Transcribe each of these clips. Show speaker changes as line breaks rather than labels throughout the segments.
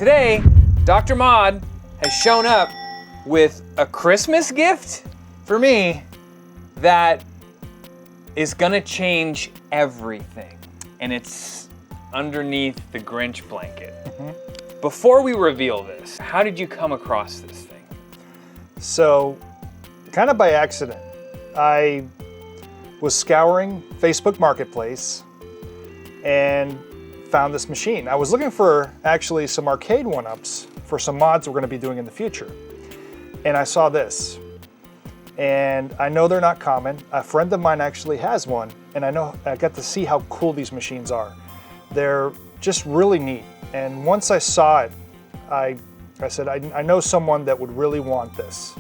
Today, Dr. Mod has shown up with a Christmas gift for me that is gonna change everything. And it's underneath the Grinch blanket. Before we reveal this, how did you come across this thing?
So, kind of by accident, I was scouring Facebook Marketplace and found this machine. I was looking for actually some arcade one-ups for some mods we're going to be doing in the future. And I saw this. And I know they're not common. A friend of mine actually has one, and I got to see how cool these machines are. They're just really neat. And once I saw it, I said, I know someone that would really want this.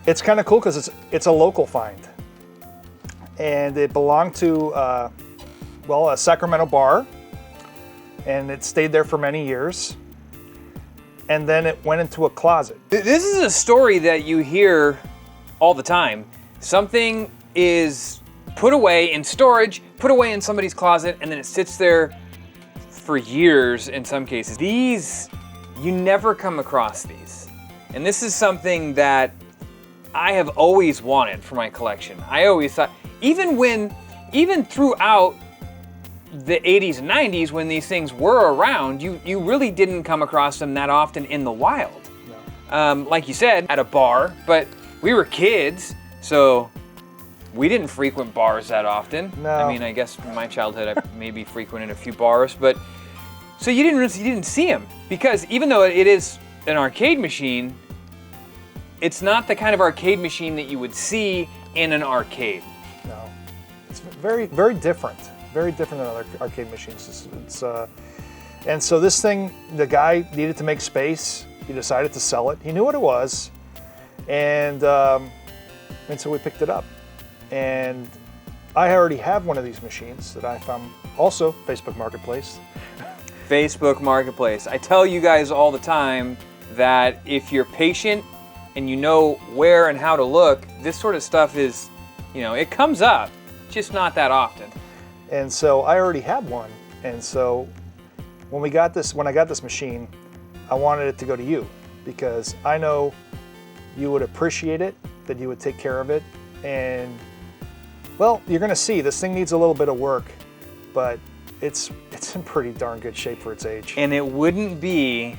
It's kind of cool because it's a local find. And it belonged to, a Sacramento bar. And it stayed there for many years. And then it went into a closet.
This is a story that you hear all the time. Something is put away in storage, put away in somebody's closet, and then it sits there for years in some cases. These, you never come across these. And this is something that I have always wanted for my collection. I always thought, even throughout the 80s and 90s when these things were around, you really didn't come across them that often in the wild. No. Like you said, at a bar, but we were kids, so we didn't frequent bars that often.
No.
I mean, I guess in my childhood I maybe frequented a few bars, but so you didn't see them, because even though it is an arcade machine, it's not the kind of arcade machine that you would see in an arcade.
No, it's very, very different. Very different than other arcade machines. And so this thing, the guy needed to make space. He decided to sell it. He knew what it was, and so we picked it up. And I already have one of these machines that I found also Facebook Marketplace.
Facebook Marketplace. I tell you guys all the time that if you're patient and you know where and how to look, this sort of stuff is, it comes up, just not that often.
And so I already had one. And so when I got this machine, I wanted it to go to you because I know you would appreciate it, that you would take care of it. And well, you're gonna see this thing needs a little bit of work, but it's in pretty darn good shape for its age.
And it wouldn't be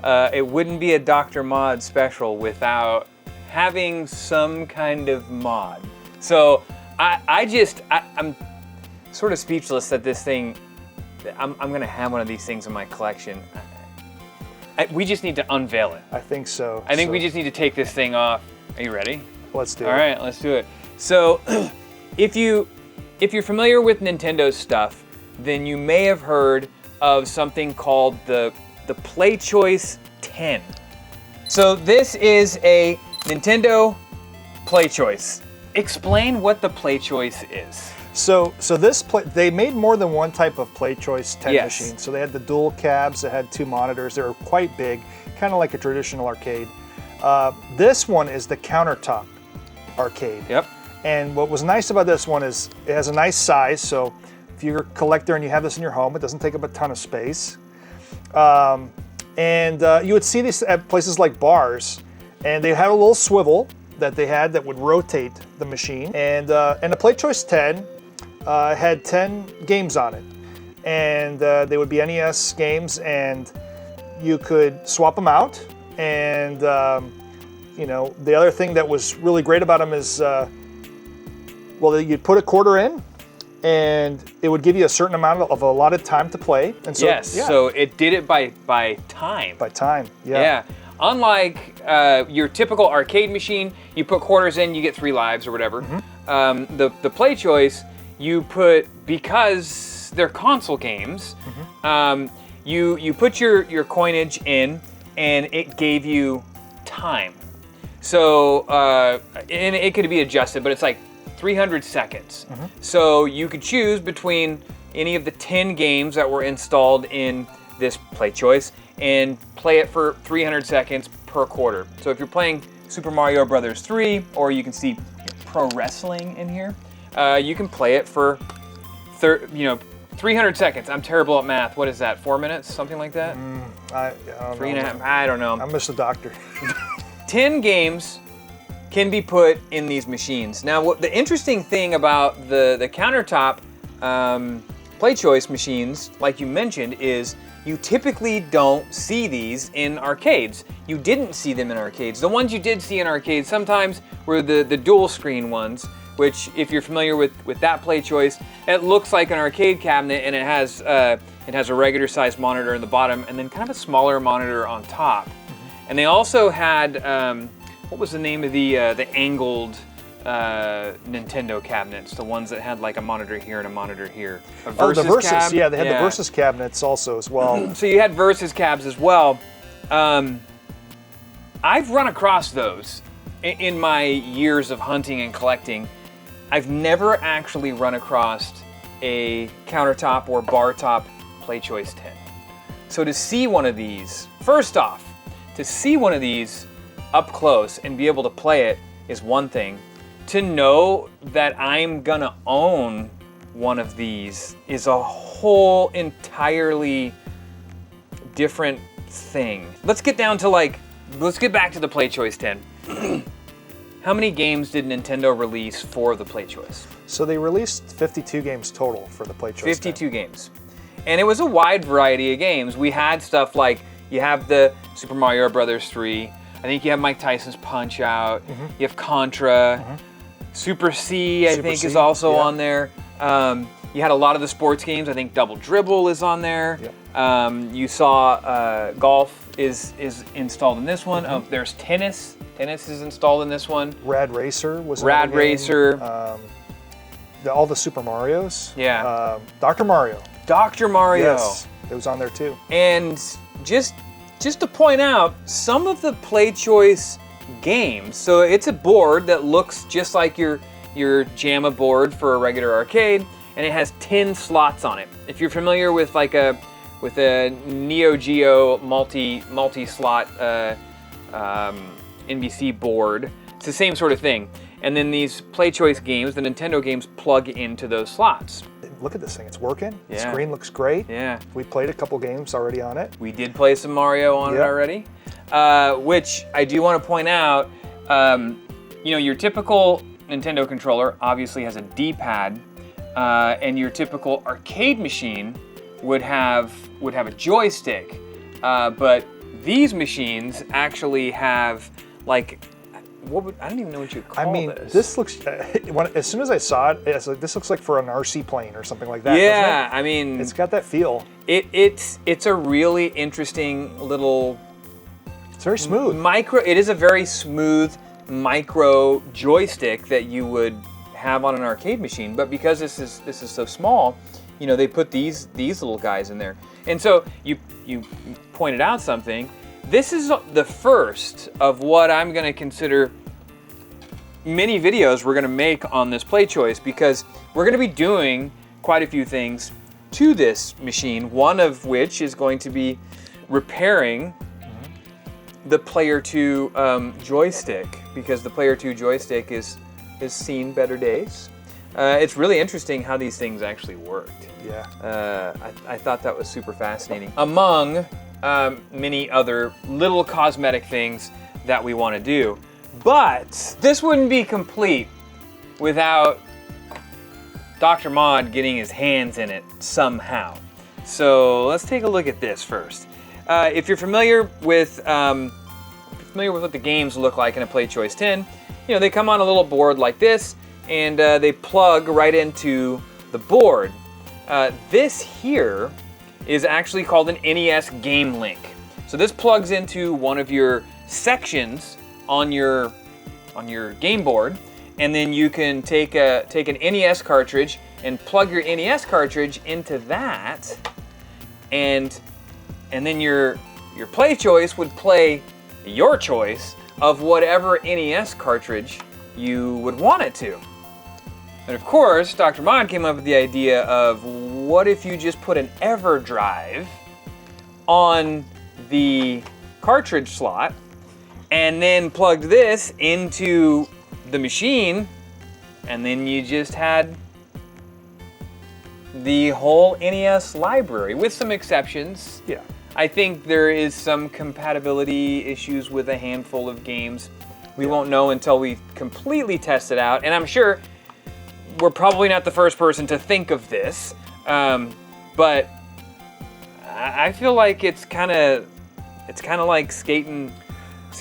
a Dr. Mod special without having some kind of mod. So I'm sort of speechless that this thing, I'm gonna have one of these things in my collection. We just need to unveil it.
I think so.
I think we just need to take this thing off. Are you ready?
Let's do it.
All right, let's do it. So, if you're familiar with Nintendo's stuff, then you may have heard of something called the Play Choice 10. So this is a Nintendo Play Choice. Explain what the Play Choice is.
So they made more than one type of Play Choice 10
Yes.
machine. So they had the dual cabs that had two monitors. They were quite big, kind of like a traditional arcade. This one is the countertop arcade.
Yep.
And what was nice about this one is it has a nice size. So if you're a collector and you have this in your home, it doesn't take up a ton of space. You would see these at places like bars, and they had a little swivel that they had that would rotate the machine. And the Play Choice 10 had 10 games on it. And they would be NES games, and you could swap them out. And, the other thing that was really great about them is, you'd put a quarter in, and it would give you a certain amount of allotted time to play. And so,
yes,
yeah.
So it did it by time.
By time, yeah.
Yeah. Unlike your typical arcade machine, you put quarters in, you get 3 lives or whatever.
Mm-hmm.
The Play Choice, you put, because they're console games, you put your coinage in, and it gave you time. So, and it could be adjusted, but it's like 300 seconds.
Mm-hmm.
So you could choose between any of the 10 games that were installed in this Play Choice and play it for 300 seconds per quarter. So if you're playing Super Mario Bros. 3, or you can see pro wrestling in here, you can play it for 300 seconds. I'm terrible at math. What is that? 4 minutes? Something like that?
I don't
Three
know.
and a half. I don't know.
I'm just a doctor.
10 games can be put in these machines. Now, what the interesting thing about the countertop play choice machines, like you mentioned, is you typically don't see these in arcades. You didn't see them in arcades. The ones you did see in arcades sometimes were the dual screen ones, which, if you're familiar with that play choice, it looks like an arcade cabinet, and it has a regular sized monitor in the bottom and then kind of a smaller monitor on top. And they also had what was the name of the angled Nintendo cabinets? The ones that had like a monitor here and a monitor here. A
the Versus,
cab?
yeah, they had the Versus cabinets also as well.
So you had Versus cabs as well. I've run across those in my years of hunting and collecting. I've never actually run across a countertop or bar top play choice 10. So to see one of these, first off, to see one of these up close and be able to play it is one thing. To know that I'm gonna own one of these is a whole entirely different thing. Let's get back to the Play Choice 10. How many games did Nintendo release for the Play Choice?
So they released 52 games total for the Play Choice
52 games. And it was a wide variety of games. We had stuff like, you have the Super Mario Brothers 3, I think you have Mike Tyson's Punch-Out, you have Contra, Super C, I think is also on there. You had a lot of the sports games. I think Double Dribble is on there. Yep. You saw golf is installed in this one. There's tennis. Tennis is installed in this one.
Rad Racer was
Rad Racer.
All the Super Marios.
Yeah.
Dr. Mario.
Dr. Mario.
Yes, it was on there too.
And just to point out, some of the Play Choice games, so it's a board that looks just like your JAMA board for a regular arcade, and it has 10 slots on it. If you're familiar with a Neo Geo multi-slot NBC board, it's the same sort of thing. And then these Play Choice games, the Nintendo games, plug into those slots.
Look at this thing, it's working.
Yeah.
The screen looks great.
Yeah.
We played a couple games already on it.
We did play some Mario on it already, which I do want to point out, your typical Nintendo controller obviously has a D-pad, and your typical arcade machine would have a joystick, but these machines actually have like, I don't even know what you'd call this.
This looks, as soon as I saw it, it's like, this looks like for an RC plane or something like that.
Yeah,
doesn't it? It's got that feel.
It's a really interesting little.
It's very smooth.
It is a very smooth micro joystick that you would have on an arcade machine, but because this is so small, they put these little guys in there. And so you pointed out something. This is the first of what I'm going to consider many videos we're going to make on this Play Choice, because we're going to be doing quite a few things to this machine, one of which is going to be repairing the Player 2 joystick, because the Player 2 joystick has seen better days. It's really interesting how these things actually worked.
Yeah.
I thought that was super fascinating. Among many other little cosmetic things that we want to do. But this wouldn't be complete without Dr. Mod getting his hands in it somehow. So let's take a look at this first. If you're familiar with what the games look like in a Play Choice 10, they come on a little board like this, and they plug right into the board. This here is actually called an NES Game Link. So this plugs into one of your sections on your game board, and then you can take an NES cartridge and plug your NES cartridge into that, and then your Play Choice would play your choice of whatever NES cartridge you would want it to. And of course, Dr. Mod came up with the idea of, what if you just put an EverDrive on the cartridge slot and then plugged this into the machine, and then you just had the whole NES library, with some exceptions.
Yeah.
I think there is some compatibility issues with a handful of games. We won't know until we completely test it out, and I'm sure we're probably not the first person to think of this, but I feel like it's kind of like skating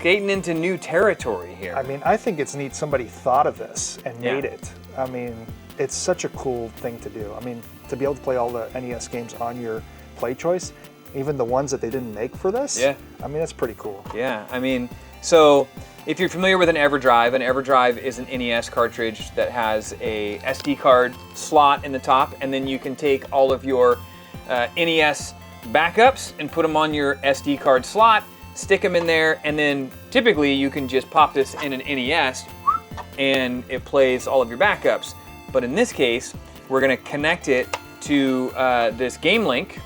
into new territory here.
I mean, I think it's neat somebody thought of this and made it. I mean, it's such a cool thing to do. I mean, to be able to play all the NES games on your Play Choice, even the ones that they didn't make for this.
Yeah.
I mean, that's pretty cool.
Yeah, I mean, so if you're familiar with an EverDrive is an NES cartridge that has a SD card slot in the top, and then you can take all of your NES backups and put them on your SD card slot, stick them in there, and then typically you can just pop this in an NES and it plays all of your backups. But in this case, we're going to connect it to this game link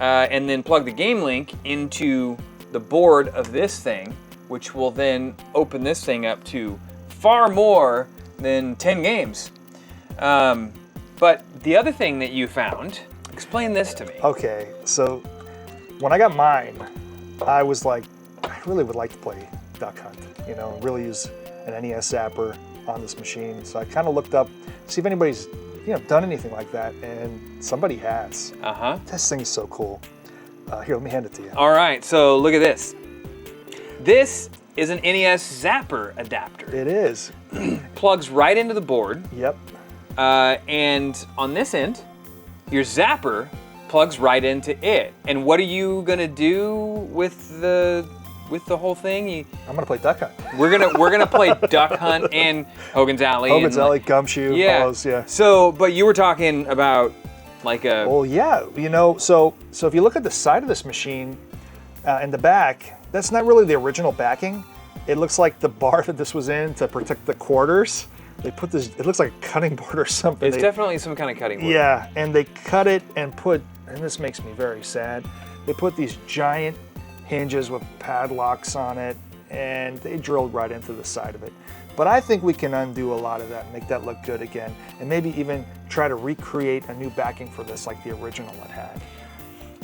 and then plug the game link into the board of this thing, which will then open this thing up to far more than 10 games. But the other thing that you found, explain this to me.
Okay, so when I got mine, I was like, I really would like to play Duck Hunt, really use an NES Zapper on this machine. So I kind of looked up, see if anybody's done anything like that, and somebody has. This thing's so cool. Here, let me hand it to you.
All right, so look at this. This is an NES Zapper adapter.
It is.
Plugs right into the board.
Yep.
And on this end, your Zapper plugs right into it. And what are you gonna do with the whole thing?
I'm gonna play Duck Hunt.
We're gonna play Duck Hunt and Hogan's Alley.
Hogan's Alley, Gumshoe, all those, yeah.
So, but you were talking about like a.
Well, yeah. So if you look at the side of this machine, in the back, that's not really the original backing. It looks like the bar that this was in to protect the quarters. They put this. It looks like a cutting board or something.
It's definitely some kind of cutting board.
Yeah, and they cut it and put. And this makes me very sad. They put these giant hinges with padlocks on it, and they drilled right into the side of it. But I think we can undo a lot of that, make that look good again, and maybe even try to recreate a new backing for this like the original it had.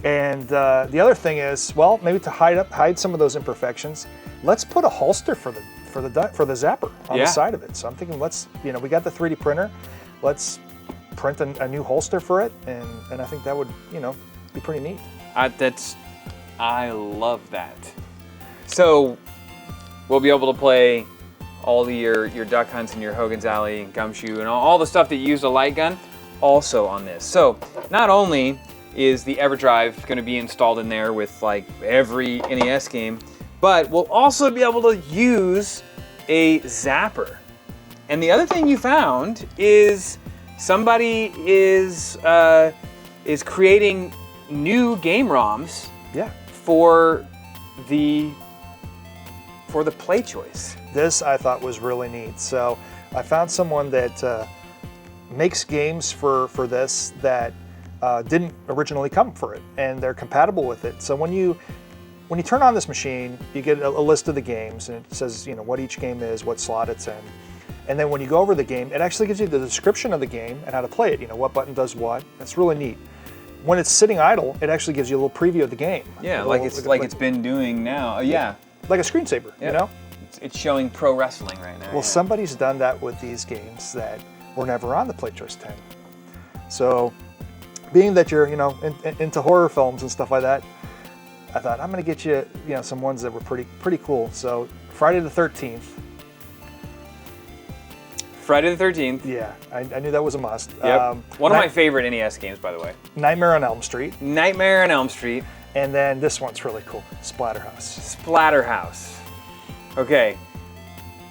And the other thing is, well, maybe to hide some of those imperfections, let's put a holster for the Zapper on the side of it. So I'm thinking, we got the 3D printer, let's print a new holster for it, and I think that would, be pretty neat.
I love that. So we'll be able to play all your Duck Hunts and your Hogan's Alley and Gumshoe and all the stuff that used a light gun also on this. So not only is the EverDrive going to be installed in there with like every NES game, but we'll also be able to use a Zapper. And the other thing you found is somebody is creating new game ROMs.
Yeah.
For the Play Choice.
This I thought was really neat. So I found someone that makes games for this that didn't originally come for it, and they're compatible with it. So when you turn on this machine, you get a list of the games, and it says what each game is, what slot it's in, and then when you go over the game, it actually gives you the description of the game and how to play it. What button does what. It's really neat. When it's sitting idle, it actually gives you a little preview of the game.
Yeah, it's been doing now. Yeah.
Like a screensaver,
It's showing pro wrestling right now.
Well, somebody's done that with these games that were never on the Play Choice 10. So, being that you're, into horror films and stuff like that, I thought I'm going to get you, some ones that were pretty cool. So, Friday the 13th.
Friday the 13th.
Yeah, I knew that was a must.
Yep. One of my favorite NES games, by the way.
Nightmare on Elm Street.
Nightmare on Elm Street.
And then this one's really cool, Splatterhouse.
Splatterhouse. Okay.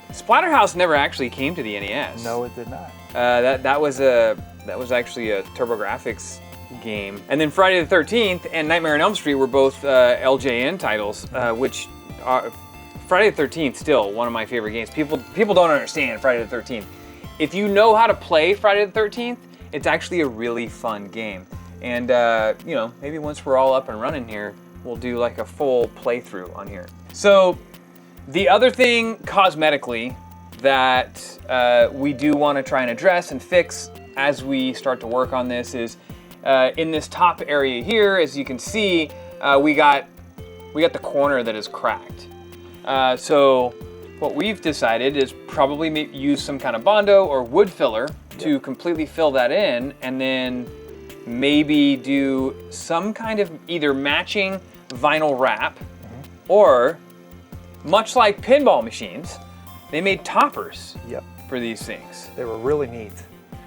Splatterhouse never actually came to the NES.
No, it did not.
That was actually a TurboGrafx game. And then Friday the 13th and Nightmare on Elm Street were both LJN titles, which are Friday the 13th still one of my favorite games. People don't understand Friday the 13th. If you know how to play Friday the 13th, it's actually a really fun game. And maybe once we're all up and running here, we'll do like a full playthrough on here. So the other thing cosmetically that we do want to try and address and fix as we start to work on this is in this top area here, as you can see, we got the corner that is cracked. So what we've decided is probably use some kind of Bondo or wood filler to completely fill that in, and then maybe do some kind of either matching vinyl wrap, or much like pinball machines, they made toppers for these things.
They were really neat.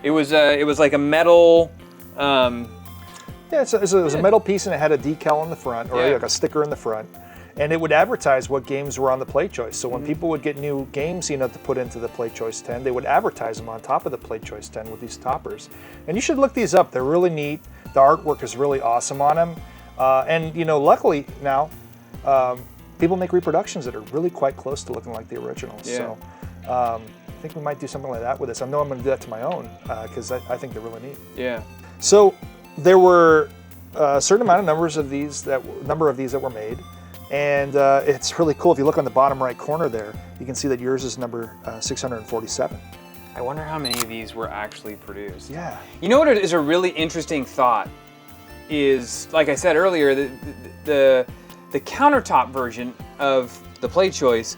It was like a metal.
Yeah, it was a metal piece, and it had a decal on the front, or like a sticker in the front, and it would advertise what games were on the Play Choice. So when people would get new games, to put into the Play Choice 10, they would advertise them on top of the Play Choice 10 with these toppers. And you should look these up. They're really neat. The artwork is really awesome on them. And luckily now, people make reproductions that are really quite close to looking like the originals.
Yeah.
So I think we might do something like that with this. I know I'm going to do that to my own because I think they're really neat.
Yeah.
So there were a certain amount of number of these that were made, and it's really cool. If you look on the bottom right corner there, you can see that yours is number 647.
I wonder how many of these were actually produced.
Yeah.
You know what is a really interesting thought is, like I said earlier, the countertop version of the Play Choice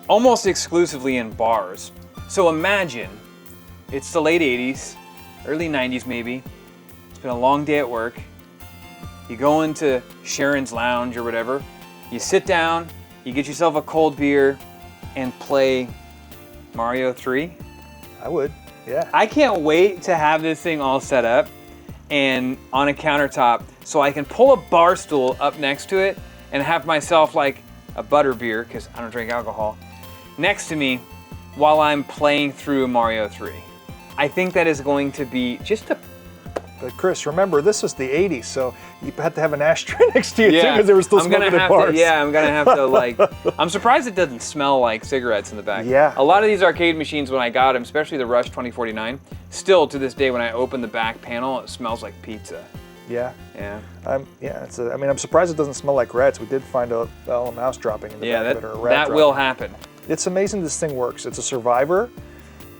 almost exclusively in bars. So imagine it's the late 80s, early 90s maybe. It's been a long day at work. You go into Sharon's Lounge or whatever. You sit down, you get yourself a cold beer, and play Mario 3.
I would, yeah.
I can't wait to have this thing all set up and on a countertop so I can pull a bar stool up next to it and have myself like a butter beer, because I don't drink alcohol, next to me while I'm playing through Mario 3. I think that is going to be just a...
But Chris, remember, this was the 80s, so you had to have an ashtray next to you too, because there was still smoking in bars.
I'm gonna have to like. I'm surprised it doesn't smell like cigarettes in the back.
Yeah.
A lot of these arcade machines, when I got them, especially the Rush 2049, still to this day, when I open the back panel, it smells like pizza.
Yeah.
Yeah.
I'm surprised it doesn't smell like rats. We did find a mouse dropping in the back of it, or a rat
that
dropping.
will happen.
It's amazing this thing works. It's a survivor,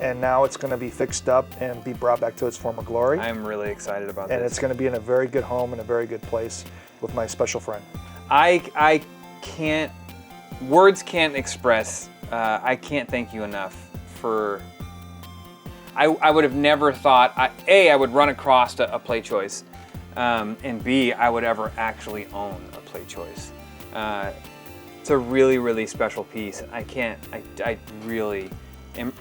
and now it's going to be fixed up and be brought back to its former glory.
I'm really excited about
and
this.
It's going to be in a very good home and a very good place with my special friend.
I can't, words can't express, I can't thank you enough for, I would have never thought, A, I would run across a Play Choice, and B, I would ever actually own a Play Choice. It's a really, really special piece. I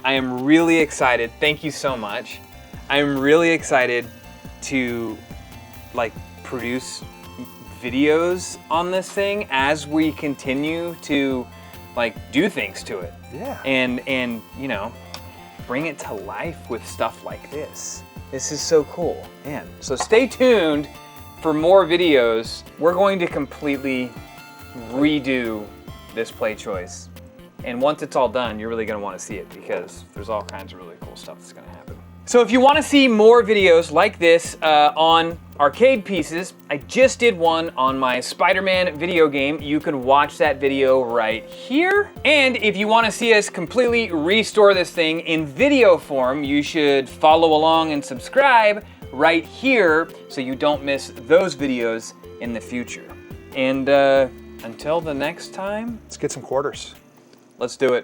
am really excited. Thank you so much. I'm really excited to produce videos on this thing as we continue to do things to it.
Yeah.
And bring it to life with stuff like this. This is so cool. Man, so stay tuned for more videos. We're going to completely redo this Play Choice. And once it's all done, you're really going to want to see it, because there's all kinds of really cool stuff that's going to happen. So if you want to see more videos like this on arcade pieces, I just did one on my Spider-Man video game. You can watch that video right here. And if you want to see us completely restore this thing in video form, you should follow along and subscribe right here so you don't miss those videos in the future. And until the next time,
let's get some quarters.
Let's do it.